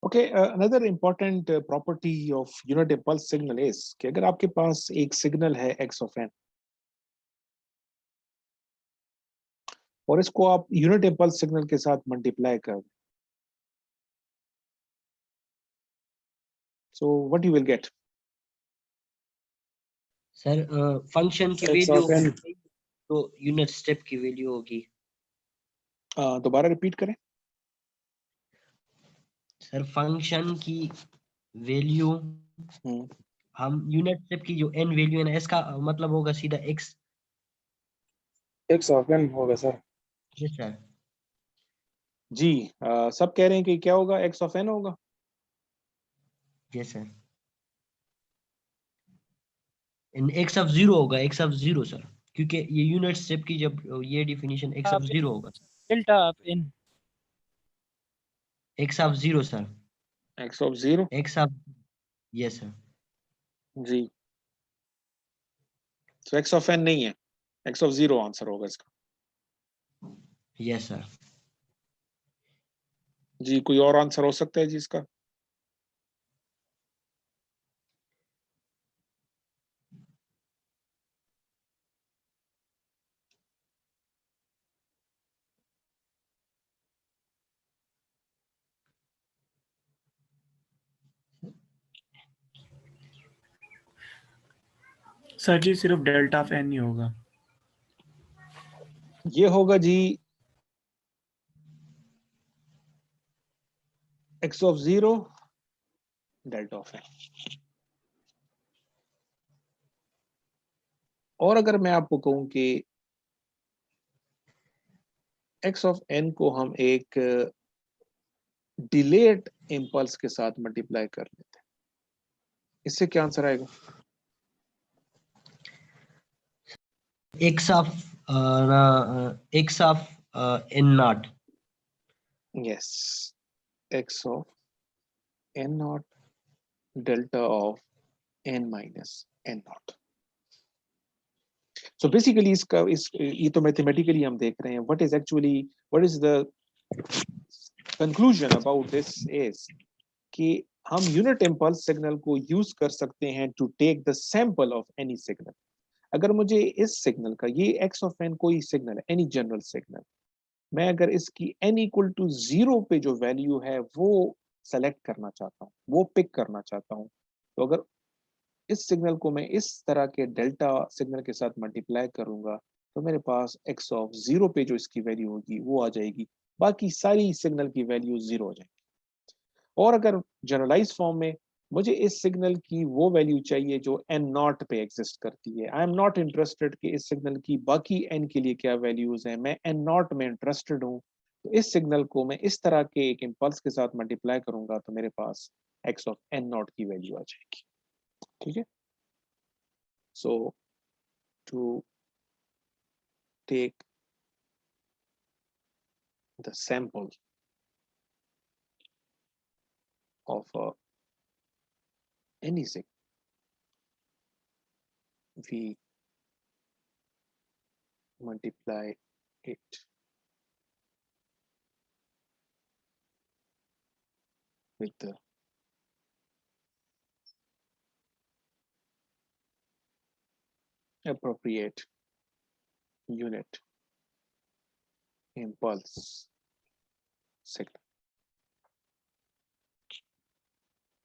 Okay, another important property of unit impulse signal is कि अगर आपके पास एक सिग्नल है एक्स ऑफ एन और इसको आप यूनिट इम्पल्स सिग्नल के साथ मल्टीप्लाई कर, so what you will get? Sir function की एक्स वैल्यू ऑफ एन, होगी तो यूनिट स्टेप की वैल्यू होगी। दोबारा रिपीट करें। सर फंक्शन की वैल्यू हम्म, हम यूनिट स्टेप की जो एन वैल्यू है ना, इसका मतलब होगा सीधा एक्स। एक्स ऑफ एन होगा सर। Yes sir. जी, सब कह रहे हैं कि क्या होगा, एक्स ऑफ एन होगा। Yes sir. X of zero होगा, एक्स ऑफ जीरो सर, क्योंकि ये यूनिट स्टेप की जब ये डिफिनीशन एक्स ऑफ जीरो होगा। Delta of N. X of zero sir. X of zero. X of, yes sir. जी, तो एक्स ऑफ एन नहीं है, एक्स ऑफ जीरो आंसर होगा इसका। Yes sir. जी, कोई और आंसर हो सकता है जी इसका? सर जी सिर्फ डेल्टा ऑफ एन ही होगा। ये होगा जी X of zero delta of N. और अगर मैं आपको कहूं कि एक्स ऑफ एन को हम एक डिलेड इम्पल्स के साथ मल्टीप्लाई कर लेते हैं, इससे क्या आंसर आएगा? X of x of N naught. Yes, x of N naught delta of n minus n naught. So basically इसका इस ये तो मैथमेटिकली हम देख रहे हैं, what is the conclusion about this is कि हम यूनिट इम्पल्स सिग्नल को यूज कर सकते हैं to take the sample of any signal. अगर मुझे इस सिग्नल का, ये एक्स ऑफ एन कोई सिग्नल है, एनी जनरल सिग्नल, मैं अगर इसकी n इक्वल टू जीरो पे जो वैल्यू है वो सेलेक्ट करना चाहता हूँ, वो पिक करना चाहता हूँ, तो अगर इस सिग्नल को मैं इस तरह के डेल्टा सिग्नल के साथ मल्टीप्लाई करूंगा तो मेरे पास एक्स ऑफ जीरो पे जो इसकी वैल्यू होगी वो आ जाएगी, बाकी सारी सिग्नल की वैल्यू जीरो हो जाएगी। और अगर जनरलाइज फॉर्म में मुझे इस सिग्नल की वो वैल्यू चाहिए जो एन नॉट पे एग्जिस्ट करती है, आई एम नॉट इंटरेस्टेड कि इस सिग्नल की बाकी एन के लिए क्या वैल्यूज हैं, मैं एन नॉट में इंटरेस्टेड हूँ, तो इस सिग्नल को मैं इस तरह के एक इम्पल्स के साथ मल्टीप्लाई करूंगा तो मेरे पास एक्स ऑफ एन नॉट की वैल्यू आ जाएगी। ठीक है, so to take the sample of any signal, we multiply it with the appropriate unit impulse signal.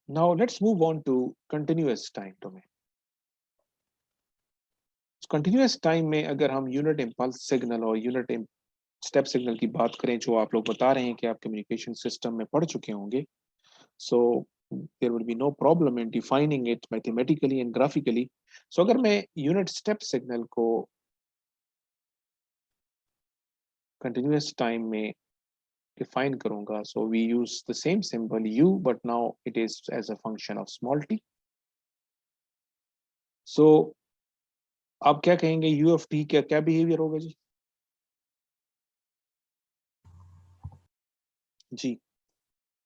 Now let's move on to continuous time domain. Continuous time में अगर हम unit impulse signal और unit step signal की बात करें, जो आप लोग बता रहे हैं कि आप कम्युनिकेशन सिस्टम में पढ़ चुके होंगे, सो there will be no problem in defining it mathematically and graphically. So अगर मैं यूनिट स्टेप सिग्नल को कंटिन्यूस टाइम में define करूंगा, so we use the same symbol u but now it is as a function of small t. So आप क्या कहेंगे, u of t क्या क्या बिहेवियर होगा जी? जी,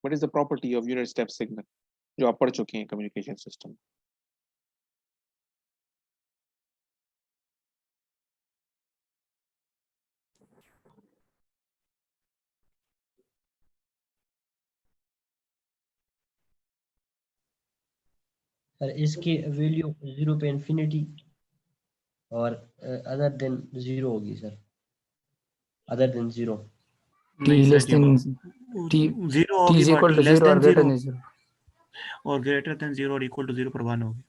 what is the property of unit step signal जो आप पढ़ चुके हैं कम्युनिकेशन सिस्टम? सर इसकी वैल्यू 0 पे इन्फिनिटी और अदर देन 0 होगी सर, अदर देन 0। t नहीं less सर जी, than वो t जीरो t होगी is equal but to less 0 or than greater zero than 0. और ग्रेटर देन जीरो और इक्वल टू जीरो पर 1 होगी।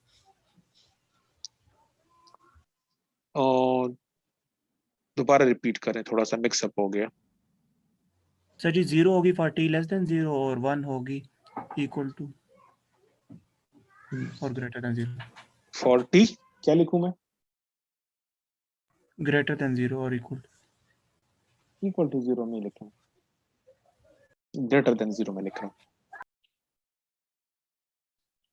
और दोबारा रिपीट करें, थोड़ा सा मिक्सअप हो गया। सर जी 0 होगी फॉर टी लेस देन 0 और 1 होगी इक्वल टू और ग्रेटर देन 0। फॉर टी क्या लिखूं मैं? ग्रेटर देन 0 और इक्वल टू 0 नहीं लिख रहा हूं, ग्रेटर देन 0 में लिख रहा हूं।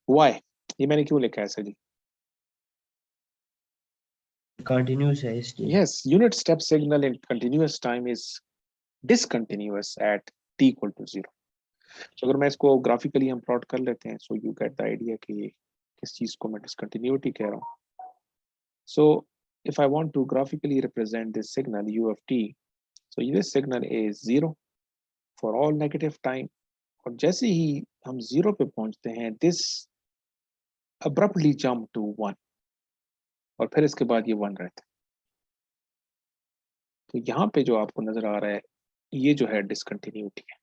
वाई, ये मैंने क्यों लिखा है ऐसा जी? कंटिन्यूस है इसलिए। Yes, unit step signal in continuous time is discontinuous at t equal to 0. तो अगर मैं इसको ग्राफिकली हम प्लॉट कर लेते हैं, so you get the idea कि किस चीज को मैं डिसकंटिन्यूटी कह रहा हूँ। सो if I want to graphically represent this signal u of t, so this signal is 0 for all negative time, और जैसे ही हम 0 पे पहुंचते हैं, this abruptly jump to 1, और फिर इसके बाद ये 1 रहता है। तो यहाँ पे जो आपको नजर आ रहा है, ये जो है डिसकंटिन्यूटी है।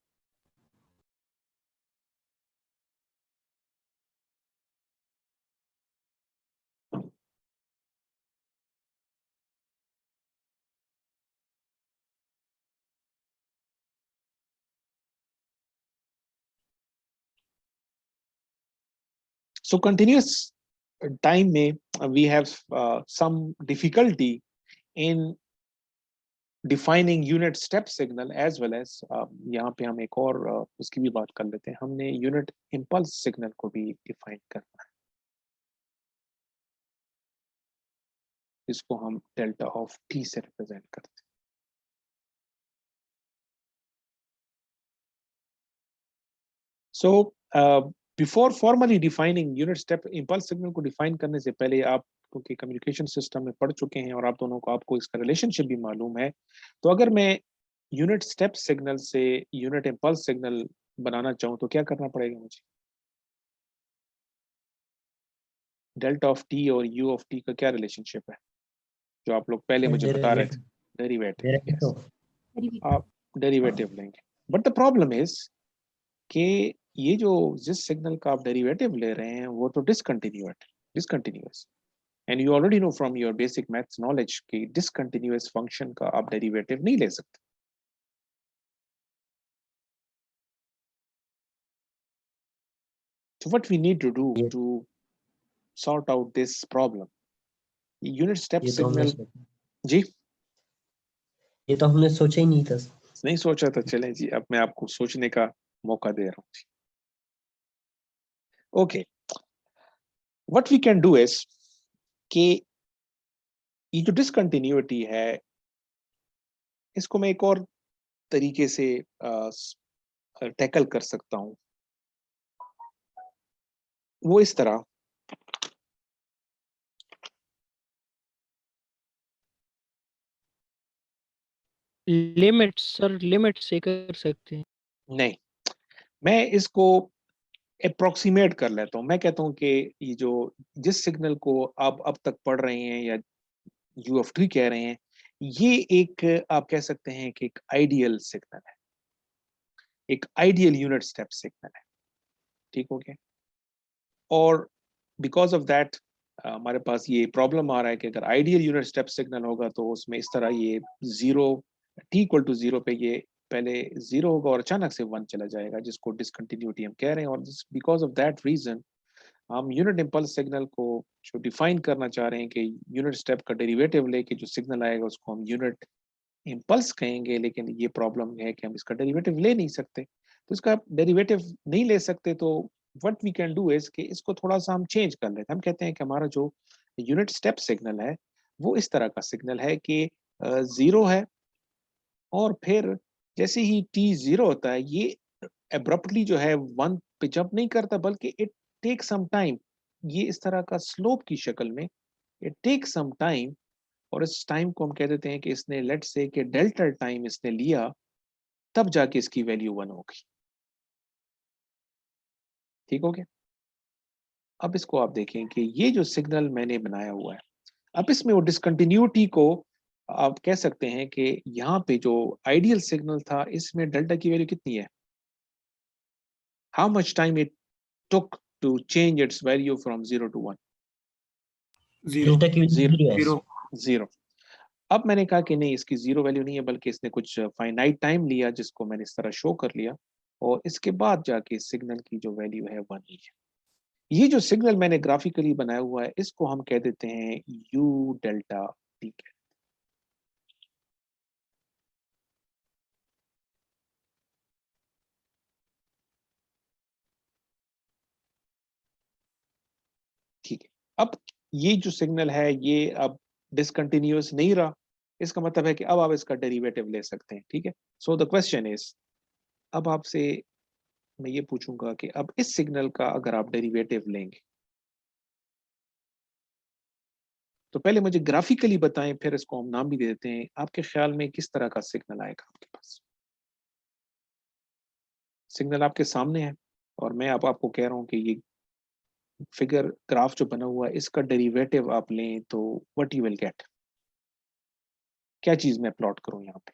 So continuous time में we have some difficulty in defining unit step signal as well as यहाँ पे हम एक और उसकी भी बात कर लेते हैं। हमने unit impulse signal को भी define करना है, इसको हम delta of t से represent करते हैं। So before formally defining unit step impulse signal को define करने से पहले आप क्योंकि कम्युनिकेशन सिस्टम में पढ़ चुके हैं और आप दोनों को आपको इसका रिलेशनशिप भी मालूम है, तो अगर मैं यूनिट स्टेप सिग्नल से यूनिट इम्पल्स सिग्नल बनाना चाहूँ तो क्या करना पड़ेगा मुझे? डेल्टा ऑफ टी और यू ऑफ टी का क्या रिलेशनशिप है जो आप लोग पहले मुझे बता रहे थे? डेरिवेटिव। आप डेरिवेटिव लेंगे, बट द प्रॉब्लम इज कि ये जो जिस सिग्नल का आप डेरिवेटिव ले रहे हैं वो तो discontinuous, and you already know from your basic maths knowledge कि डिसकंटिन्यूअस फंक्शन का आप डेरिवेटिव नहीं ले सकते। So what we need to do to sort out this problem, unit step signal जी ये तो हमने सोचा ही नहीं था। नहीं सोचा था, चलें जी अब मैं आपको सोचने का मौका दे रहा हूँ जी। Okay, what we can do is कि ये जो डिसकंटिन्यूटी है इसको मैं एक और तरीके से टैकल कर सकता हूँ, वो इस तरह लिमिट सर, लिमिट से कर सकते हैं। नहीं, मैं इसको अप्रोक्सीमेट कर लेता हूँ। मैं कहता हूँ कि ये जो जिस सिग्नल को आप अब तक पढ़ रहे हैं या यू ऑफ टी कह रहे हैं, ये एक आप कह सकते हैं कि एक आइडियल सिग्नल है, एक आइडियल यूनिट स्टेप सिग्नल है, ठीक हो गया। और बिकॉज ऑफ दैट हमारे पास ये प्रॉब्लम आ रहा है कि अगर आइडियल यूनिट स्टेप सिग्नल होगा तो उसमें इस तरह ये 0 t इक्वल टू 0 पे ये पहले 0 होगा और अचानक से 1 चला जाएगा, जिसको डिसकंटिन्यूटी हम कह रहे हैं। और बिकॉज ऑफ दैट रीजन हम यूनिट इम्पल्स सिग्नल को जो डिफाइन करना चाह रहे हैं कि यूनिट स्टेप का डेरिवेटिव लेके जो सिग्नल आएगा उसको हम यूनिट इम्पल्स कहेंगे, लेकिन ये प्रॉब्लम है कि हम इसका डेरिवेटिव ले नहीं सकते। तो इसका डेरिवेटिव नहीं ले सकते तो what we can do is कि इसको थोड़ा सा हम चेंज कर लेते हैं। हम कहते हैं कि हमारा जो यूनिट स्टेप सिग्नल है वो इस तरह का सिग्नल है कि 0 है और फिर जैसे ही t 0 होता है ये एब्रप्टली जो है 1 पे जंप नहीं करता, बल्कि इट टेक सम टाइम, ये इस तरह का स्लोप की शक्ल में इट टेक सम टाइम, और इस टाइम को हम कह देते हैं कि इसने लेट से कि डेल्टा टाइम इसने लिया, तब जाके इसकी वैल्यू 1 होगी, ठीक हो गया। अब इसको आप देखें कि ये जो सिग्नल मैंने बनाया हुआ है, अब इसमें वो डिसकंटिन्यूटी को आप कह सकते हैं कि यहाँ पे जो आइडियल सिग्नल था इसमें डेल्टा की वैल्यू कितनी है, how much time it took to change its value from 0 to 1? Zero delta की Zero. वैल्यू 0 है। Zero zero. अब मैंने कहा कि नहीं, इसकी जीरो वैल्यू नहीं है, बल्कि इसने कुछ फाइनाइट टाइम लिया जिसको मैंने इस तरह शो कर लिया, और इसके बाद जाके सिग्नल की जो वैल्यू है 1 ही है। ये जो सिग्नल मैंने ग्राफिकली बनाया हुआ है इसको हम कह देते हैं यू डेल्टा टी। ठीक है, अब ये जो सिग्नल है ये अब डिसकंटिन्यूअस नहीं रहा, इसका मतलब है कि अब आप इसका डेरिवेटिव ले सकते हैं। ठीक है, सो द क्वेश्चन इज, अब आपसे मैं ये पूछूंगा कि अब इस सिग्नल का अगर आप डेरिवेटिव लेंगे तो पहले मुझे ग्राफिकली बताएं, फिर इसको हम नाम भी दे देते हैं। आपके ख्याल में किस तरह का सिग्नल आएगा आपके पास? सिग्नल आपके सामने है और मैं अब आपको कह रहा हूं कि ये फिगर ग्राफ जो बना हुआ है इसका डेरिवेटिव आप लें तो व्हाट यू विल गेट। क्या चीज मैं प्लॉट करूं यहाँ पे?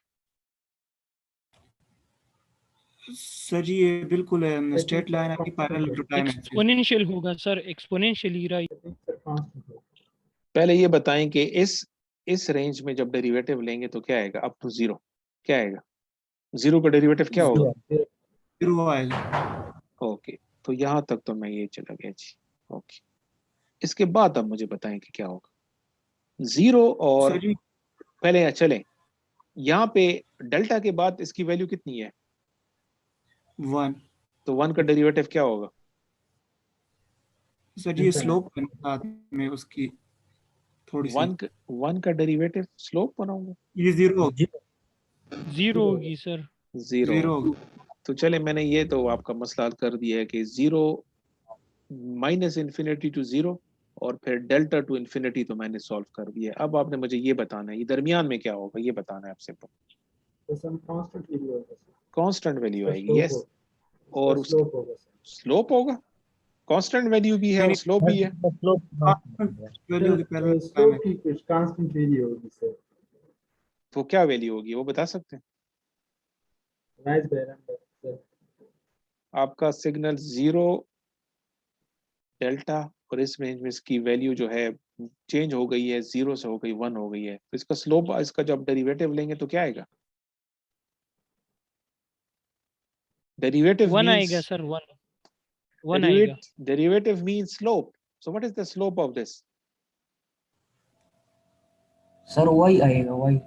सर जी ये बिल्कुल स्ट्रेट लाइन है parallel to time axis. Exponential होगा सर, एक्सपोनेंशियली राइट। पहले ये बताएं कि इस रेंज में जब डेरिवेटिव लेंगे तो क्या आएगा? अप टू जीरो क्या आएगा? जीरो का डेरिवेटिव क्या होगा? जीरो आएगा। ओके, तो यहाँ तक तो मैं ये चला गया जी। ओके, इसके बाद अब मुझे बताएं कि क्या होगा। जीरो और सर जी पहले चलें यहाँ पे डेल्टा के बाद इसकी वैल्यू कितनी है? 1। तो 1 का डेरिवेटिव क्या होगा? सर जी ये स्लोप के साथ में उसकी थोड़ी सी 1 का डेरिवेटिव स्लोप बनाऊंगा, ये जीरो होगी। जीरो होगी सर। जीरो। जीरो होगी। तो चले, मैंने ये तो आपका मसला हल कर दिया है कि zero minus infinity to zero और फिर डेल्टा टू इन्फिनिटी तो मैंने सॉल्व कर दिया। अब आपने मुझे ये बताना है ये दरमियान में क्या होगा, ये बताना है आपसे। कांस्टेंट वैल्यू आएगी, यस। और स्लोप होगा, कांस्टेंट वैल्यू भी है और स्लोप भी है। वैल्यू की पैरेलल टाइम है। तो क्या वैल्यू होगी वो बता सकते हैं? आपका सिग्नल जीरो डेल्टा और इस रेंज में इसकी वैल्यू जो है चेंज हो गई है, जीरो से हो गई 1 हो गई है, तो इसका स्लोप, इसका जब डेरिवेटिव लेंगे तो क्या आएगा? डेरिवेटिव 1 मींस आएगा सर, 1 आएगा। derivative means slope. So what is the slope of this? Sir y आएगा, वाई।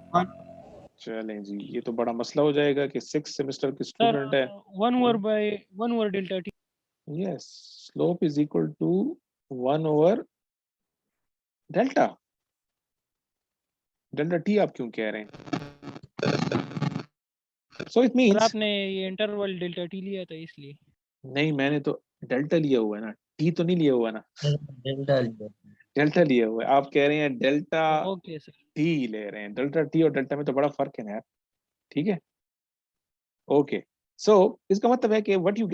चलें जी, ये तो बड़ा मसला हो जाएगा कि 6 सेमेस्टर के सर स्टूडेंट है। 1 over delta t. Yes, slope is equal to 1 over delta. Delta t आप क्यों कह रहे हैं? सो इट सर मींस, आपने ये इंटरवल डेल्टा टी लिया था इसलिए। नहीं मैंने तो डेल्टा लिया हुआ है ना, टी तो नहीं लिया हुआ ना। डेल्टा लिया। डेल्टा लिया हुआ है, आप कह रहे हैं डेल्टा ओके सर। टी ले रहे हैं। डेल्टा टी और डेल्टा में तो बड़ा फर्क है ना यार। ठीक है, ओके। सो इसका मतलब है कि what you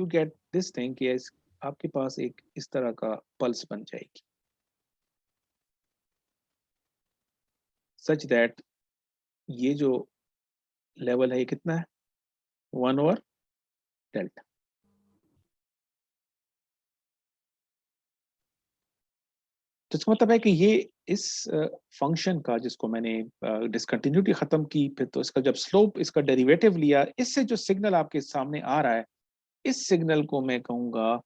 get this thing कि आपके पास एक इस तरह का पल्स बन जाएगी, सच दैट ये जो लेवल है ये कितना है? 1 ओवर डेल्टा। तो इसका मतलब है कि ये इस फंक्शन का जिसको मैंने डिसकंटिन्यूटी खत्म की, फिर तो इसका जब स्लोप, इसका डेरिवेटिव लिया, इससे जो सिग्नल आपके सामने आ रहा है इस सिग्नल को मैं कहूंगा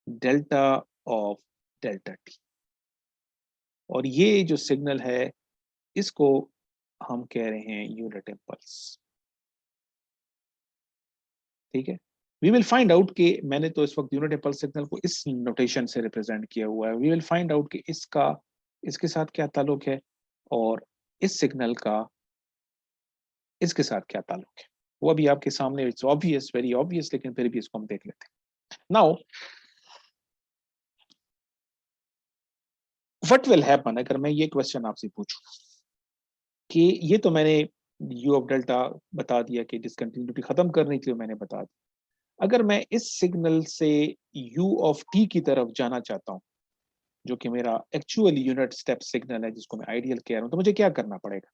डेल्टा ऑफ डेल्टा टी। और ये जो सिग्नल है इसको हम कह रहे हैं यूनिट इम्पल्स। ठीक है, वी विल फाइंड आउट कि मैंने तो इस वक्त यूनिट इम्पल्स सिग्नल को इस नोटेशन से रिप्रेजेंट किया हुआ है। वी विल फाइंड आउट कि इसका इसके साथ क्या ताल्लुक है और इस सिग्नल का इसके साथ क्या ताल्लुक है, वो अभी आपके सामने, इट्स ऑब्वियस, वेरी ऑब्वियस, लेकिन फिर भी इसको हम देख लेते हैं। नाउ व्हाट विल हैपन, अगर मैं ये क्वेश्चन आपसे पूछूं कि ये तो मैंने यू ऑफ डेल्टा बता दिया कि डिसकंटिन्यूटी खत्म करनी थी, मैंने बता दी। अगर मैं इस सिग्नल से u ऑफ t की तरफ जाना चाहता हूँ, जो कि मेरा एक्चुअल यूनिट स्टेप सिग्नल है, जिसको मैं आइडियल कह रहा हूँ, तो मुझे क्या करना पड़ेगा?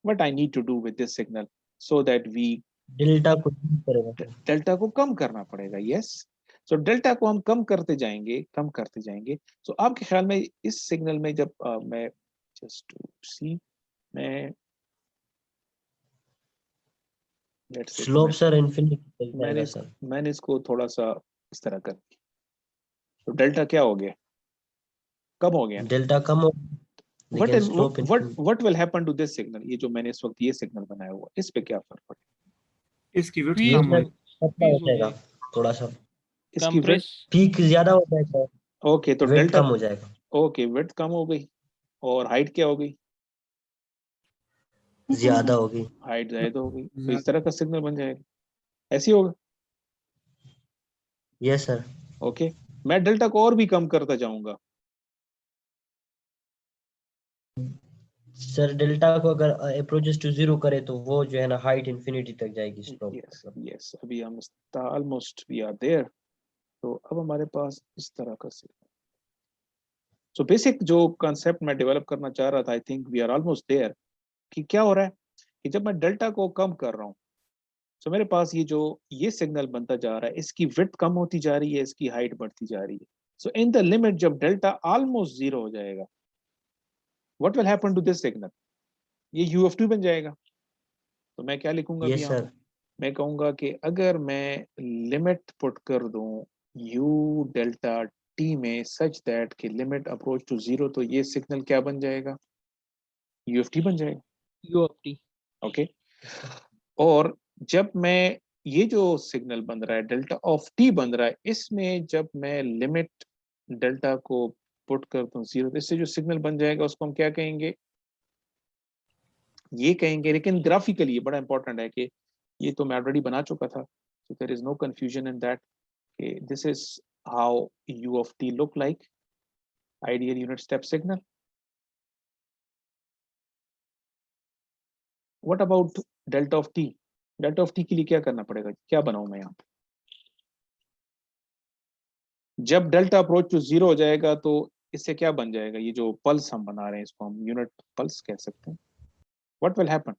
What I need to do with this signal so that we delta को यूज करेगा सर। डेल्टा को कम करना पड़ेगा। यस, सो डेल्टा को हम कम करते जाएंगे। सो आपके ख्याल में इस सिग्नल में जब मैं जस्ट टू सी, मैं let's say slope sir infinity तक जाएगा सर। मैंने इसको थोड़ा सा इस तरह कर दिया, तो डेल्टा क्या हो गया? कम हो गया ना? डेल्टा कम हो, व्हाट लेकिन slope what will happen to this signal? ये जो मैंने इस वक्त ये सिग्नल बनाया हुआ, इस पे क्या फर्क पड़ेगा? इसकी विड्थ Freeze कम हो सर पतला हो जाएगा थोड़ा सा, इसकी विड्थ, compress पीक ज्यादा हो जाएगा, ओके, तो वेट डेल्टा, कम हो जाएगा, ओके, विड्थ कम हो गई और हाइट क्या हो गई? ज्यादा होगी। हाइट ज्यादा हो गई, तो इस तरह का सिग्नल बन जाएगा, ऐसे ही होगा। Yes sir. ओके, मैं डेल्टा को और भी कम करता जाऊंगा। सर डेल्टा को अगर अप्रोचेस टू जीरो करे तो वो जो है ना हाइट इन्फिनिटी तक जाएगी स्लोप। यस यस, अभी हम ऑलमोस्ट वी आर देयर। तो अब हमारे पास इस तरह का सिग्नल, सो बेसिक जो कॉन्सेप्ट मैं डेवलप करना चाह रहा था, I think we are almost there, कि क्या हो रहा है कि जब मैं डेल्टा को कम कर रहा हूँ, सो मेरे पास ये सिग्नल बनता जा रहा है, इसकी विड्थ कम होती जा रही है, इसकी हाइट बढ़ती जा रही है। सो इन द लिमिट जब डेल्टा ऑलमोस्ट जीरो हो जाएगा, what will happen to this signal? ये u ऑफ t बन जाएगा। तो मैं क्या लिखूंगा अभी यस यहाँ? सर। मैं कहूंगा कि अगर मैं लिमिट पुट कर दूं u डेल्टा t में सच दैट कि लिमिट अप्रोच टू जीरो, तो ये सिग्नल क्या बन जाएगा? u ऑफ t बन जाएगा। u of t ओके, और जब मैं ये जो सिग्नल बन रहा है डेल्टा ऑफ t बन रहा है, इसमें जब मैं लिमिट डेल्टा को पुट करता हूँ जीरो, तो इससे जो सिग्नल बन जाएगा उसको हम क्या कहेंगे? ये कहेंगे, लेकिन ग्राफिकली ये बड़ा इंपॉर्टेंट है कि ये तो मैं ऑलरेडी बना चुका था, so there is no confusion in that. Okay, this is how u of t look like, ideal unit step signal. What about delta of t? delta of t के लिए क्या करना पड़ेगा? क्या बनाऊं मैं यहाँ पे? जब डेल्टा अप्रोच टू जीरो हो जाएगा तो इससे क्या बन जाएगा? ये जो पल्स हम बना रहे हैं, इसको हम यूनिट पल्स कह सकते हैं। What will happen?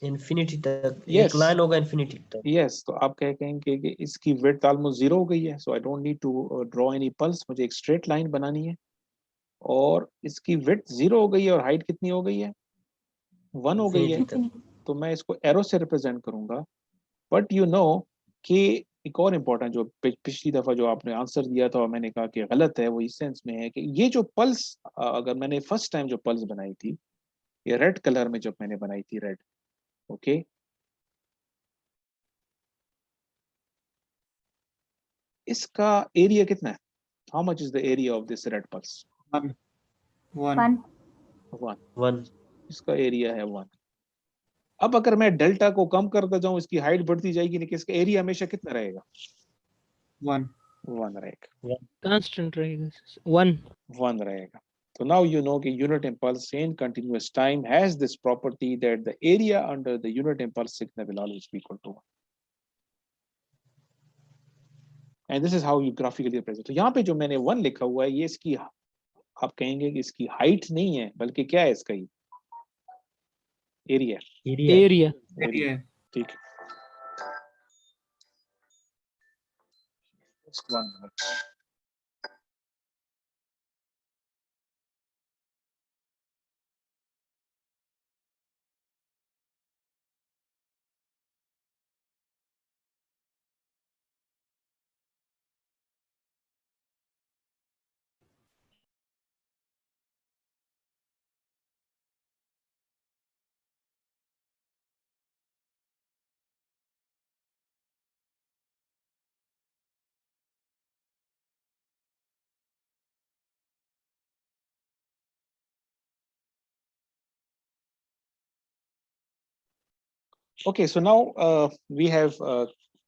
इन्फिनिटी तक Yes. एक लाइन होगा इन्फिनिटी तक। यस, तो आप कहेंगे कि इसकी विड्थ ऑलमोस्ट जीरो हो गई है, so I don't need to draw any pulse, मुझे एक स्ट्रेट लाइन बनानी है, और इसकी विड्थ जीरो हो गई है और हाइट कितनी हो गई है? 1 हो गई है। इन्फिनिटी तक। तो मैं इसको एरो से रिप्रेजेंट करूंगा। बट यू नो कि एक और इम्पोर्टेंट, जो पिछली दफा जो आपने आंसर दिया था और मैंने कहा कि गलत है, वो इस सेंस में है कि ये जो पल्स, अगर मैंने फर्स्ट टाइम जो पल्स बनाई थी, ये रेड कलर में जब मैंने बनाई थी, रेड, ओके, इसका एरिया कितना है? How much is the area of this red pulse? 1 1 1। 1। इसका एरिया है 1। अब अगर मैं डेल्टा को कम करता जाऊं, इसकी हाइट बढ़ती जाएगी, लेकिन इसका एरिया हमेशा कितना रहेगा? 1 1 रहेगा। constant रहेगा 1 1 रहेगा। So now you know कि unit impulse in continuous time has this property that the area under the unit impulse signal will always be equal to 1. And this is how you graphically represent. तो यहाँ पे जो मैंने 1 लिखा हुआ है, ये इसकी, आप कहेंगे कि इसकी हाइट नहीं है, बल्कि क्या है इसका? ये एरिया। area एरिया है। ठीक है। Just 1 minute. Okay, so now we have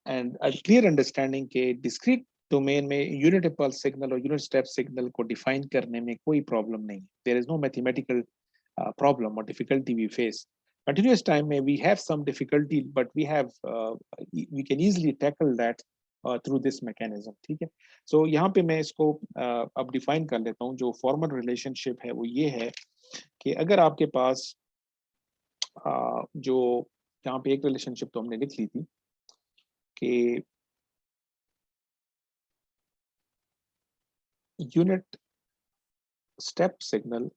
and a clear understanding के discrete domain में unit impulse signal और unit step signal को define करने में कोई problem नहीं. There is no mathematical problem or difficulty we face. Continuous time में we have some difficulty, but we can easily tackle that through this mechanism. ठीक है. So यहाँ पे मैं इसको अब डिफाइन कर लेता हूँ. जो फॉर्मल रिलेशनशिप है वो ये है कि अगर आपके पास जो यहाँ पे एक रिलेशनशिप तो हमने लिख ली थी कि यूनिट स्टेप सिग्नल,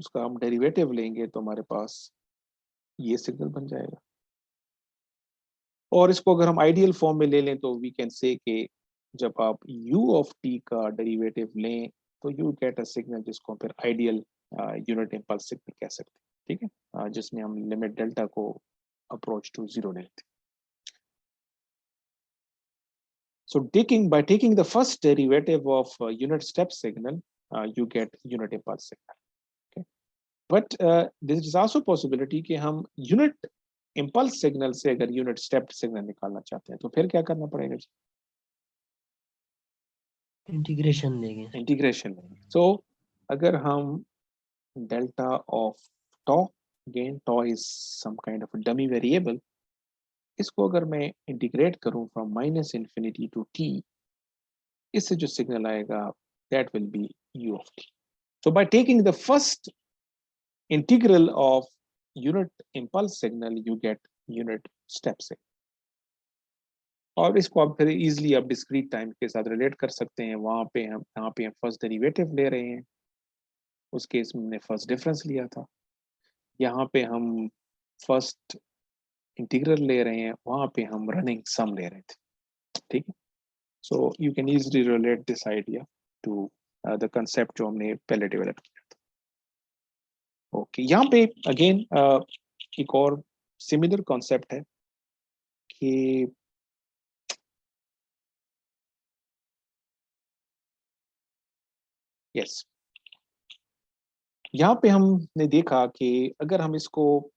उसका हम डेरिवेटिव लेंगे तो हमारे पास ये सिग्नल बन जाएगा. और इसको अगर हम आइडियल फॉर्म में ले लें तो वी कैन से कि जब आप u ऑफ t का डेरिवेटिव लें तो यू गेट अ सिग्नल जिसको हम फिर आइडियल यूनिट इम्पल्स सिग्नल कह सकते हैं. ठीक है. जिसमें हम लिमिट डेल्टा को अप्रोच टू 0 लेते हैं. So by taking the first derivative of unit step signal, you get unit impulse signal. Okay, but there is also possibility कि हम unit impulse signal से अगर unit step signal निकालना चाहते हैं तो फिर क्या करना पड़ेगा? इंटीग्रेशन देंगे. इंटीग्रेशन लेंगे. So अगर हम delta of tau, again tau is some kind of a dummy variable, इसको अगर मैं इंटीग्रेट करूं from minus infinity to t, इससे जो सिग्नल आएगा that will be u of t. So by taking the first integral of unit impulse signal, you get unit step signal. और इसको आप फिर इजीली आप डिस्क्रीट टाइम के साथ रिलेट कर सकते हैं. वहां पे हम यहाँ पे हम फर्स्ट डेरिवेटिव ले रहे हैं, उस केस में हमने फर्स्ट डिफरेंस लिया था. यहाँ पे हम फर्स्ट इंटीग्रल ले रहे हैं, वहां पे हम रनिंग सम ले रहे थे. ठीक है. So you can easily relate this idea to the concept जो हमने पहले डेवलप किया था. ओके, यहाँ पे अगेन एक और सिमिलर कॉन्सेप्ट है कि यस, यहाँ पे हमने देखा कि अगर हम इसको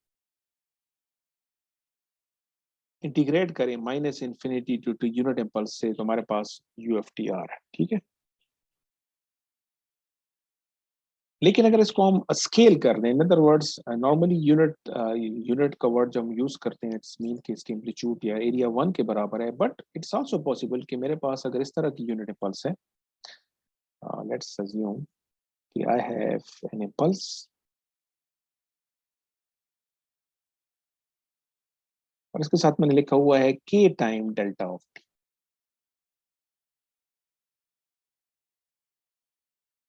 इंटीग्रेट करें minus infinity to unit impulse से तो हमारे पास UFTR है. ठीक है. लेकिन अगर इसको हम स्केल कर दें, in other words normally unit का वर्ड जब हम यूज करते हैं इट्स मीन कि इसकी एम्पलीट्यूड या एरिया 1 के बराबर है. बट इट्स आल्सो पॉसिबल कि मेरे पास अगर इस तरह की यूनिट इम्पल्स है, लेट्स अज्यूम कि आई हैव एन इम्पल्स और इसके साथ मैंने लिखा हुआ है k time delta of t.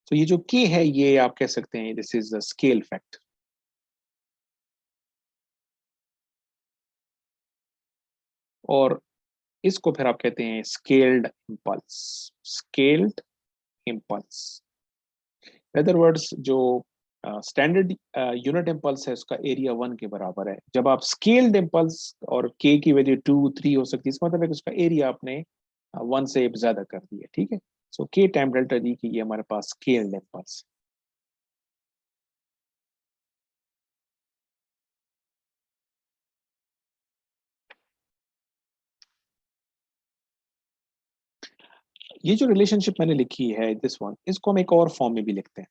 तो ये जो k है ये आप कह सकते हैं this is the scale factor. और इसको फिर आप कहते हैं scaled impulse. Scaled impulse, in other words जो स्टैंडर्ड यूनिट इम्पल्स है उसका एरिया 1 के बराबर है. जब आप स्केल्ड इम्पल्स और k की वैल्यू 2, 3 हो सकती है, इसका मतलब है कि उसका एरिया आपने 1 से ज्यादा कर दिया. ठीक है. सो k टाइम डेल्टा डी की ये हमारे पास स्केल्ड इम्पल्स. ये जो रिलेशनशिप मैंने लिखी है दिस वन, इसको हम एक और फॉर्म में भी लिखते हैं.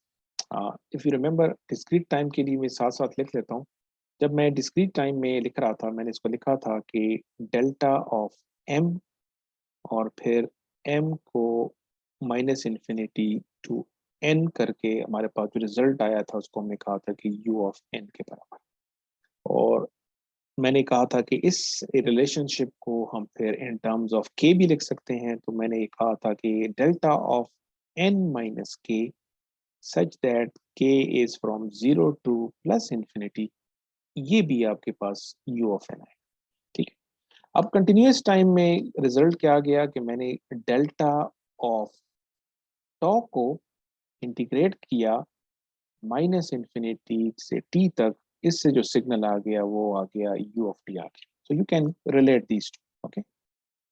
If you remember discrete time के लिए मैं साथ साथ लिख लेता हूँ. जब मैं डिस्क्रीट टाइम में लिख रहा था मैंने इसको लिखा था कि डेल्टा ऑफ m और फिर m को माइनस इन्फिनिटी टू n करके हमारे पास जो रिजल्ट आया था उसको हमने कहा था कि u ऑफ n के बराबर. और मैंने कहा था कि इस रिलेशनशिप को हम फिर इन टर्म्स ऑफ k भी लिख सकते हैं. तो मैंने कहा था कि delta of n minus k such that k is from 0 to plus infinity, ये भी आपके पास u ऑफ n है. ठीक है. अब कंटिन्यूस टाइम में रिजल्ट क्या आ गया कि मैंने डेल्टा ऑफ टॉ को इंटीग्रेट किया माइनस इन्फिनिटी से t तक, इससे जो सिग्नल आ गया वो आ गया u ऑफ t आ गया. So you can relate these two. Okay.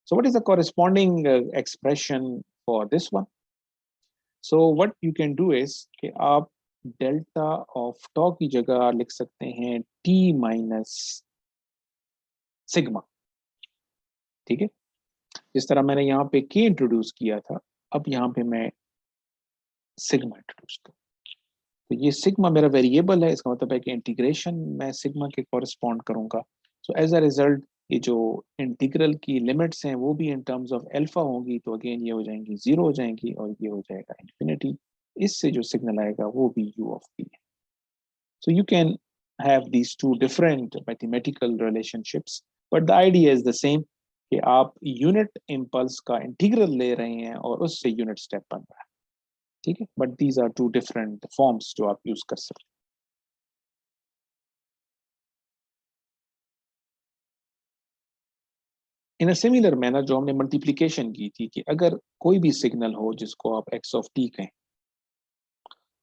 So what is the corresponding expression for this one? So what you can do is कि आप डेल्टा ऑफ टॉ की जगह लिख सकते हैं t माइनस सिग्मा. ठीक है. जिस तरह मैंने यहाँ पे k इंट्रोड्यूस किया था, अब यहाँ पे मैं सिग्मा इंट्रोड्यूस करूँ. तो ये सिग्मा मेरा वेरिएबल है, इसका मतलब है कि इंटीग्रेशन मैं सिग्मा के कॉरेस्पॉन्ड करूंगा। सो एज अ रिजल्ट ये जो इंटीग्रल की लिमिट्स हैं वो भी इन टर्म्स ऑफ अल्फा होंगी, तो अगेन ये हो जाएंगी 0 हो जाएंगी और ये हो जाएगा इंफिनिटी। इससे जो सिग्नल आएगा वो भी u ऑफ t है। So you can have these two different mathematical relationships, but the idea is the same कि आप यूनिट इम्पल्स का इंटीग्रल ले रहे हैं और उससे यूनिट स्टेप बन रहा है, ठीक है। But these are two different forms जो आप यूज कर सकते हैं। इन अ सिमिलर मैनर जो हमने मल्टीप्लिकेशन की थी कि अगर कोई भी सिग्नल हो जिसको आप एक्स ऑफ टी कहें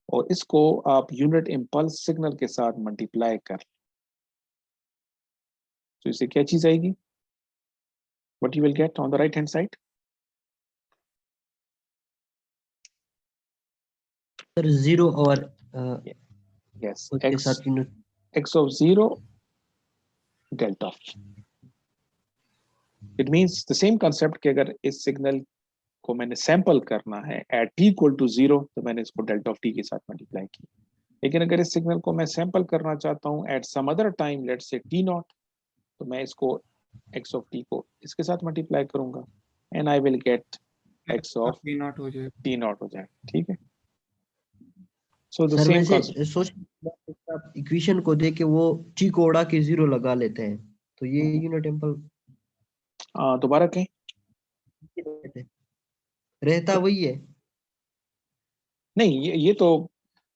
और इसको आप यूनिट इम्पल्स सिग्नल के साथ मल्टीप्लाई कर, तो इससे क्या चीज आएगी? What you will get on the right hand side? Sir 0 और यस, उसके साथ unit x of 0 delta of t. It means the same concept कि अगर इस सिग्नल को मैंने सैंपल करना है एट t इक्वल टू 0 तो मैंने इसको डेल्टा ऑफ t के साथ मल्टीप्लाई किया। लेकिन अगर इस सिग्नल को मैं सैंपल करना चाहता हूँ at some other time, let's say t naught, तो मैं इसको x ऑफ t को इसके साथ मल्टीप्लाई करूंगा and I will get x of t not हो जाएगा, t नॉट हो जाएगा, ठीक है। सो द सर सेम वैसे सोच आप इक्वेशन को देख के वो t को उड़ा के 0 लगा लेते हैं, तो ये यूनिट टेम्पल दोबारा कहें, रहता वही है। नहीं ये तो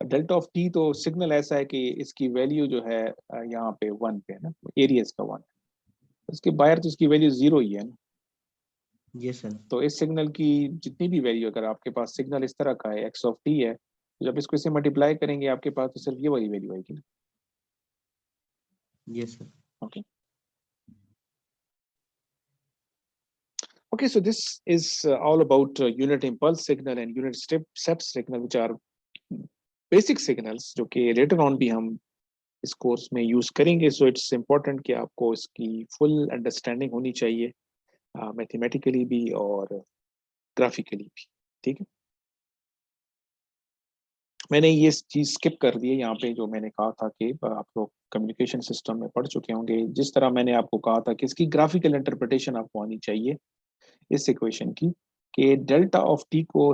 डेल्टा ऑफ t तो सिग्नल ऐसा है कि इसकी वैल्यू जो है यहाँ पे 1 पे है ना, एरियाज का 1, उसके बाहर तो इसकी वैल्यू 0 ही है ना। ये सर तो इस सिग्नल की जितनी भी वैल्यू, अगर आपके पास सिग्नल इस तरह का है x ऑफ t है, तो जब इसको इससे मल्टीप्लाई करेंगे आपके पास तो सिर्फ ये वाली वैल्यू आएगी ना। ये sir Okay. Okay, so this is all about unit impulse signal and unit step signal, which are basic signals जो कि later on भी हम इस कोर्स में यूज करेंगे। So it's important कि आपको इसकी full understanding होनी चाहिए, मैथमेटिकली भी और ग्राफिकली भी, ठीक है। मैंने ये चीज स्किप कर दी है यहाँ पे, जो मैंने कहा था कि आप लोग कम्युनिकेशन सिस्टम में पढ़ चुके होंगे, जिस तरह मैंने आपको कहा था कि इसकी ग्राफिकल इंटरप्रिटेशन आपको आनी चाहिए इस इक्वेशन की, कि डेल्टा ऑफ टी को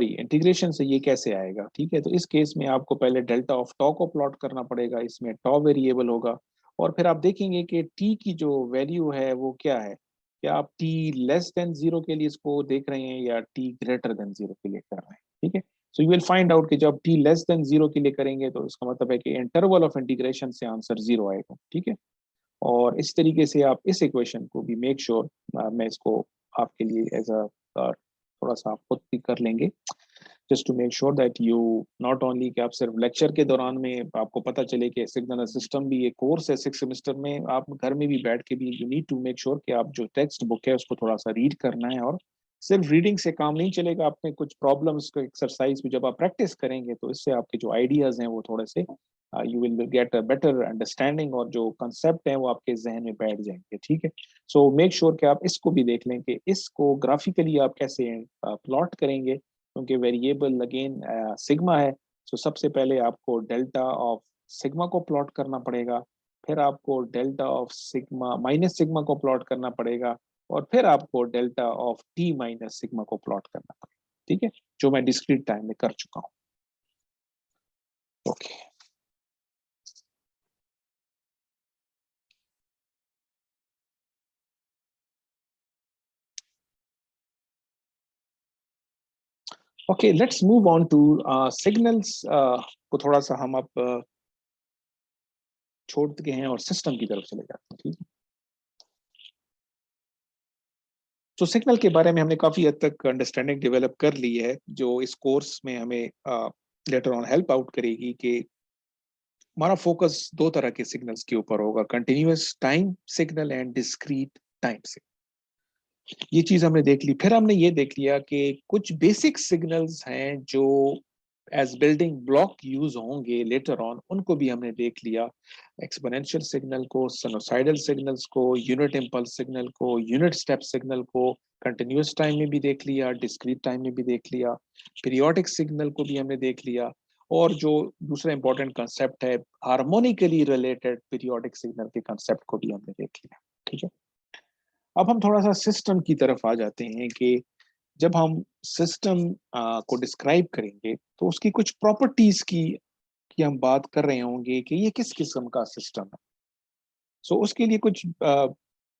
इंटीग्रेशन से ये कैसे आएगा, ठीक है। तो इस केस में आपको पहले डेल्टा ऑफ टॉ को प्लॉट करना पड़ेगा, इसमें टॉ वेरिएबल होगा और फिर आप देखेंगे कि टी की जो वैल्यू है वो क्या है, क्या आप टी लेस देन 0 के लिए इसको देख रहे हैं या टी ग्रेटर देन 0 के लिए कर रहे हैं, ठीक है। So you will find out कि जब टी लेस देन 0 के लिए करेंगे तो इसका मतलब है कि इंटरवल ऑफ इंटीग्रेशन से आंसर 0 आएगा, ठीक है। और इस तरीके से आप इस इक्वेशन को भी मेक श्योर मैं इसको आपके लिए एज अ थोड़ा सा आप खुद भी कर लेंगे, just to make sure that you not only कि आप सिर्फ लेक्चर के दौरान में आपको पता चले कि सिग्नल सिस्टम भी एक कोर्स है 6 सेमेस्टर में, आप घर में भी बैठ के भी you need to make sure कि आप जो टेक्स्ट बुक है उसको थोड़ा सा रीड करना है। और सिर्फ रीडिंग से काम नहीं चलेगा, आपने कुछ प्रॉब्लम्स को एक्सरसाइज भी जब आप प्रैक्टिस करेंगे तो इससे आपके जो आइडियाज हैं वो थोड़े से you will get a better understanding और जो कंसेप्ट हैं वो आपके जहन में बैठ जाएंगे, ठीक है। सो मेक श्योर कि आप इसको भी देख लें कि इसको ग्राफिकली आप कैसे प्लॉट करेंगे, क्योंकि वेरिएबल अगेन सिग्मा है। सो सबसे पहले आपको डेल्टा ऑफ सिग्मा को प्लॉट करना पड़ेगा, फिर आपको delta of sigma minus sigma को प्लॉट करना पड़ेगा और फिर आपको delta of T minus sigma को प्लॉट करना पड़ेगा, ठीक है, जो मैं डिस्क्रीट टाइम में कर चुका हूँ। Okay okay, let's move on to signals को थोड़ा सा हम अब छोड़ते हैं और सिस्टम की तरफ चले जाते हैं, ठीक है। तो सिग्नल के बारे में हमने काफी हद तक अंडरस्टैंडिंग डेवलप कर ली है, जो इस कोर्स में हमें लेटर ऑन हेल्प आउट करेगी कि हमारा फोकस दो तरह के सिग्नल्स के ऊपर होगा, continuous time signal and discrete time signal. ये चीज हमने देख ली। फिर हमने ये देख लिया कि कुछ बेसिक सिग्नल्स हैं जो एज बिल्डिंग ब्लॉक यूज होंगे लेटर ऑन, उनको भी हमने देख लिया, एक्सपोनेंशियल सिग्नल को, साइनोसाइडल सिग्नल्स को, यूनिट इम्पल्स सिग्नल को, यूनिट स्टेप सिग्नल को कंटिन्यूअस टाइम में भी देख लिया, डिस्क्रीट टाइम में भी देख लिया, पीरियोडिक सिग्नल को भी हमने देख लिया। और जो दूसरा इंपॉर्टेंट कंसेप्ट है हार्मोनिकली रिलेटेड पीरियोडिक सिग्नल के कंसेप्ट को भी हमने देख लिया। ठीक है, अब हम थोड़ा सा सिस्टम की तरफ आ जाते हैं कि जब हम सिस्टम को डिस्क्राइब करेंगे तो उसकी कुछ प्रॉपर्टीज की हम बात कर रहे होंगे कि ये किस किस्म का सिस्टम है। सो उसके लिए कुछ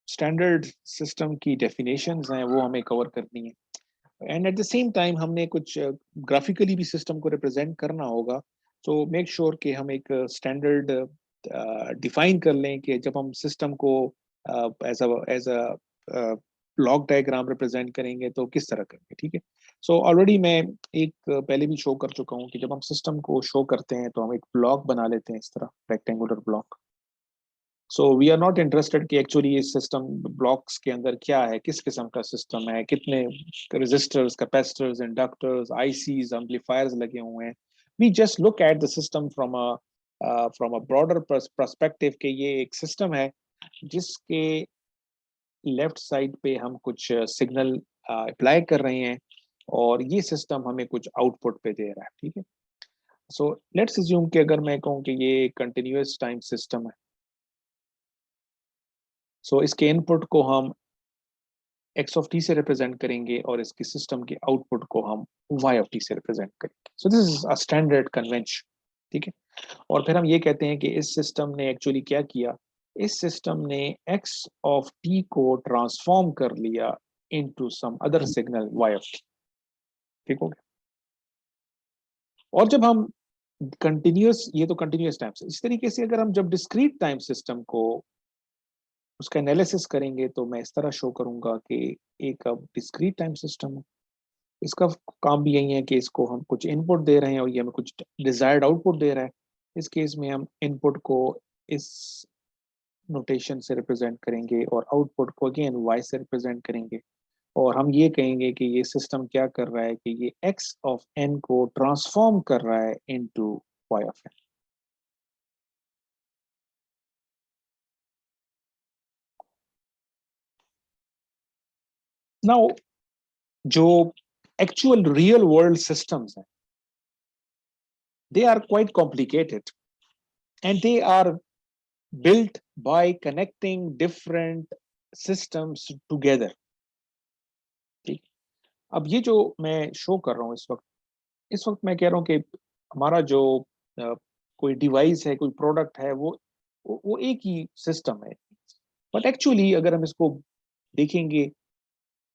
स्टैंडर्ड सिस्टम की डेफिनेशंस हैं, वो हमें कवर करनी है। And at the same time हमने कुछ ग्राफिकली भी सिस्टम को रिप्रेजेंट करना होगा। सो मेक श्योर कि हम एक स्टैंडर्ड डिफाइन कर लें कि जब हम सिस्टम को as a block diagram represent करेंगे तो किस तरह करेंगे। ठीक है, सो ऑलरेडी मैं एक पहले भी शो कर चुका हूँ कि जब हम सिस्टम को शो करते हैं तो हम एक ब्लॉक बना लेते हैं, इस तरह rectangular block. So we are not interested कि एक्चुअली इस सिस्टम ब्लॉक्स के अंदर क्या है, किस किस्म का सिस्टम है, कितने resistors, capacitors, inductors, ICs, amplifiers लगे हुए हैं। We just look at the system from a broader perspective कि ये एक सिस्टम है जिसके लेफ्ट साइड पे हम कुछ सिग्नल अप्लाई कर रहे हैं और ये सिस्टम हमें कुछ आउटपुट पे दे रहा है। ठीक है, सो लेट्स अज्यूम कि अगर मैं कहूँ कि ये कंटिन्यूअस टाइम सिस्टम है, सो इसके इनपुट को हम एक्स ऑफ टी से रिप्रेजेंट करेंगे और इसके सिस्टम के आउटपुट को हम वाई ऑफ टी से रिप्रेजेंट करेंगे। So this is a standard convention. ठीक है, और फिर हम ये कहते हैं कि इस सिस्टम ने एक्चुअली क्या किया, इस सिस्टम ने एक्स ऑफ टी को ट्रांसफॉर्म कर लिया into some other signal y of t. ठीक हो गया। और जब हम कंटिन्यूअस, ये तो कंटिन्यूअस टाइम से, इस तरीके से अगर हम जब डिस्क्रीट टाइम सिस्टम को उसका एनालिसिस करेंगे तो मैं इस तरह शो करूंगा कि एक अब डिस्क्रीट टाइम सिस्टम है, इसका काम भी यही है कि इसको हम कुछ इनपुट दे रहे हैं और ये हमें कुछ डिजायर्ड आउटपुट दे रहा है। इस केस में हम इनपुट को इस नोटेशन से रिप्रेजेंट करेंगे और आउटपुट को अगेन वाई से रिप्रेजेंट करेंगे और हम ये कहेंगे कि ये सिस्टम क्या कर रहा है कि ये एक्स ऑफ एन को ट्रांसफॉर्म कर रहा है into y of n. Now जो एक्चुअल रियल वर्ल्ड सिस्टम्स हैं, they are quite complicated and they are built by connecting different systems together. ठीक, अब ये जो मैं शो कर रहा हूँ इस वक्त मैं कह रहा हूँ कि हमारा जो कोई डिवाइस है, कोई प्रोडक्ट है, वो एक ही सिस्टम है। बट एक्चुअली अगर हम इसको देखेंगे,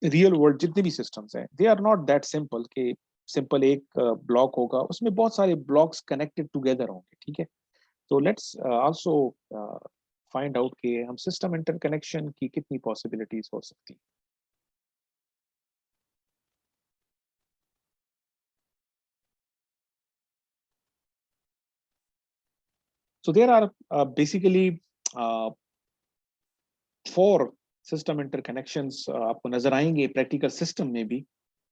रियल वर्ल्ड जितने भी सिस्टम्स हैं, they are not that simple कि सिंपल एक ब्लॉक होगा, उसमें बहुत सारे ब्लॉक्स कनेक्टेड टुगेदर होंगे। ठीक है, तो लेट्स आल्सो फाइंड आउट कि हम सिस्टम इंटरकनेक्शन की कितनी पॉसिबिलिटीज हो सकती हैं। So there are basically 4 system interconnections आपको नजर आएंगे प्रैक्टिकल सिस्टम में भी।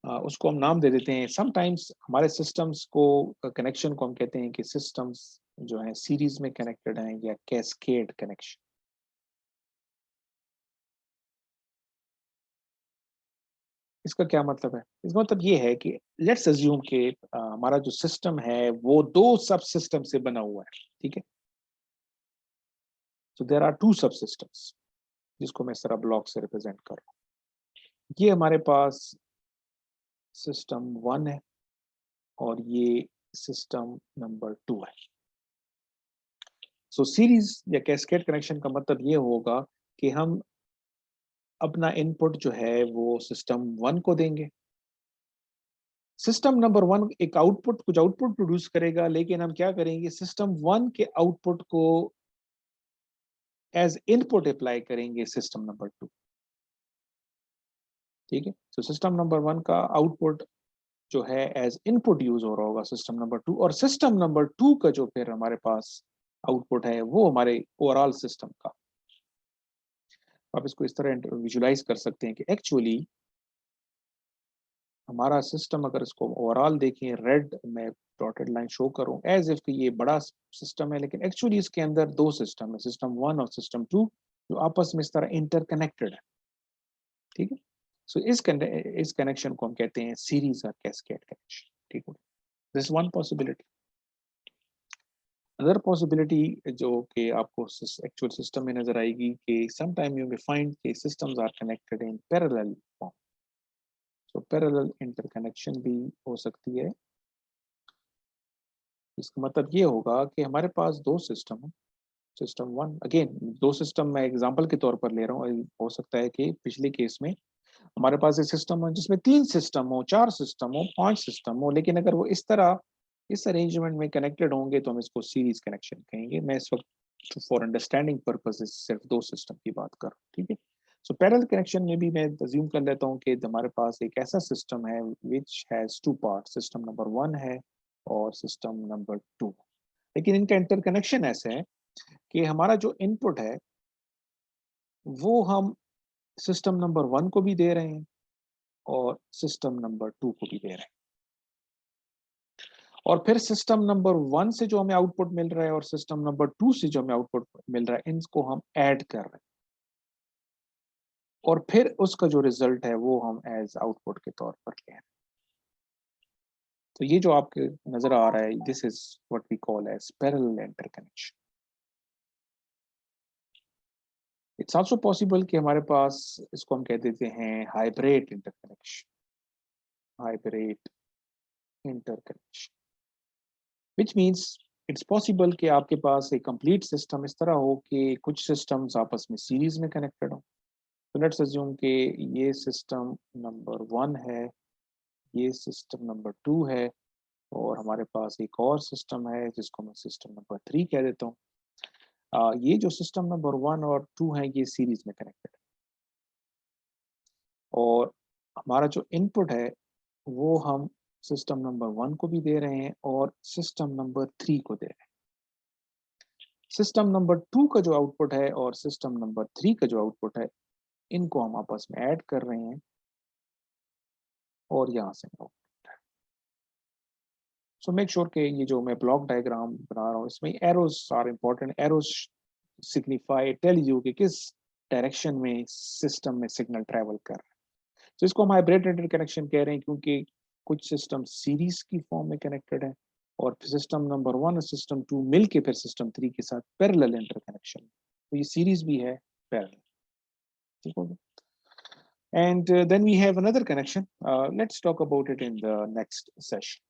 उसको हम नाम दे देते हैं। समटाइम्स हमारे सिस्टम्स को कनेक्शन को हम कहते हैं कि सिस्टम्स जो हैं सीरीज में कनेक्टेड हैं या कैस्केड कनेक्शन। इसका क्या मतलब है? इसका मतलब ये है कि लेट्स अज्यूम कि हमारा जो सिस्टम है वो 2 सब सिस्टम से बना हुआ है। ठीक है, सो देयर आर 2 सब सिस्टम्स जिसको मैं इस तरह ब्लॉक से रिप्रेजेंट कर रहा हूँ। ये हमारे पास सिस्टम 1 है और ये सिस्टम नंबर 2 है। सो सीरीज या कैस्केड कनेक्शन का मतलब ये होगा कि हम अपना इनपुट जो है वो सिस्टम 1 को देंगे, सिस्टम नंबर 1 एक कुछ आउटपुट प्रोड्यूस करेगा, लेकिन हम क्या करेंगे, सिस्टम 1 के आउटपुट को एज इनपुट अप्लाई करेंगे सिस्टम नंबर 2। ठीक है, तो सिस्टम नंबर 1 का आउटपुट जो है एज इनपुट यूज हो रहा होगा सिस्टम नंबर 2, और सिस्टम नंबर 2 का जो फिर हमारे पास आउटपुट है वो हमारे ओवरऑल सिस्टम का। आप इसको इस तरह विजुलाइज कर सकते हैं कि एक्चुअली हमारा सिस्टम, अगर इसको ओवरऑल देखें, रेड में डॉटेड लाइन शो करूं एज इफ ये बड़ा सिस्टम है, लेकिन एक्चुअली इसके अंदर 2 सिस्टम है, सिस्टम 1 और सिस्टम 2, जो आपस में इस तरह इंटरकनेक्टेड है। ठीक है, सो इस कनेक्शन को हम कहते हैं सीरीज और कैस्केड कनेक्शन। ठीक है, this one possibility. Other possibility जो कि आपको एक्चुअल सिस्टम में नजर आएगी कि समटाइम यू मे फाइंड कि systems are connected in parallel form, so parallel interconnection भी हो सकती है। इसका मतलब ये होगा कि हमारे पास दो सिस्टम है, सिस्टम वन, अगेन दो सिस्टम मैं एग्जांपल के तौर पर ले रहा हूँ, हो सकता है कि पिछले केस में हमारे पास एक सिस्टम हो जिसमें 3 सिस्टम हो, 4 सिस्टम हो, 5 सिस्टम हो, लेकिन अगर वो इस तरह इस अरेंजमेंट में कनेक्टेड होंगे तो हम इसको सीरीज कनेक्शन कहेंगे। मैं इस वक्त फॉर अंडरस्टैंडिंग पर्पसेस सिर्फ दो सिस्टम की बात कर रहा हूँ, ठीक है। सो पैरेलल कनेक्शन में भी मैं अज्यूम कर लेता हूँ कि हमारे पास एक ऐसा सिस्टम है which has two part, system number 1 है और सिस्टम नंबर 2, लेकिन इनका इंटरकनेक्शन ऐसे है कि हमारा जो इनपुट है वो हम सिस्टम नंबर 1 को भी दे रहे हैं और सिस्टम नंबर 2 को भी दे रहे हैं, और फिर सिस्टम नंबर 1 से जो हमें आउटपुट मिल रहा है और सिस्टम नंबर 2 से जो हमें आउटपुट मिल रहा है, इनको हम ऐड कर रहे हैं और फिर उसका जो रिजल्ट है वो हम एज आउटपुट के तौर पर ले रहे हैं। तो ये जो आपके नजर आ रहा है, this is what we call as parallel interconnection. It's also possible कि हमारे पास इसको हम कह देते हैं hybrid interconnection, hybrid interconnection, which means it's possible कि आपके पास एक कंप्लीट सिस्टम इस तरह हो कि कुछ सिस्टम्स आपस में सीरीज में कनेक्टेड हो। तो लेट्स अज्यूम कि ये सिस्टम नंबर 1 है, ये सिस्टम नंबर 2 है, और हमारे पास एक और सिस्टम है जिसको मैं सिस्टम नंबर 3 कह देता हूँ। ये जो सिस्टम नंबर 1 और 2 है ये सीरीज में कनेक्टेड है, और हमारा जो इनपुट है वो हम सिस्टम नंबर 1 को भी दे रहे हैं और सिस्टम नंबर 3 को दे रहे हैं। सिस्टम नंबर 2 का जो आउटपुट है और सिस्टम नंबर 3 का जो आउटपुट है, इनको हम आपस में ऐड कर रहे हैं और यहाँ से आउटपुट है। सो मेक श्योर कि ये जो मैं ब्लॉक डायग्राम बना रहा हूँ इसमें arrows are important. Arrows signify tell you कि किस डायरेक्शन में सिस्टम में सिग्नल ट्रेवल कर रहा है। तो इसको हम हाइब्रिड इंटरकनेक्शन कह रहे हैं क्योंकि कुछ सिस्टम सीरीज की फॉर्म में कनेक्टेड है और सिस्टम नंबर 1 और सिस्टम 2 मिलके फिर सिस्टम 3 के साथ पैरेलल इंटरकनेक्शन, तो ये सीरीज भी है, पैरेलल, ठीक हो गया। And then we have another connection. Let's talk about it in the next session.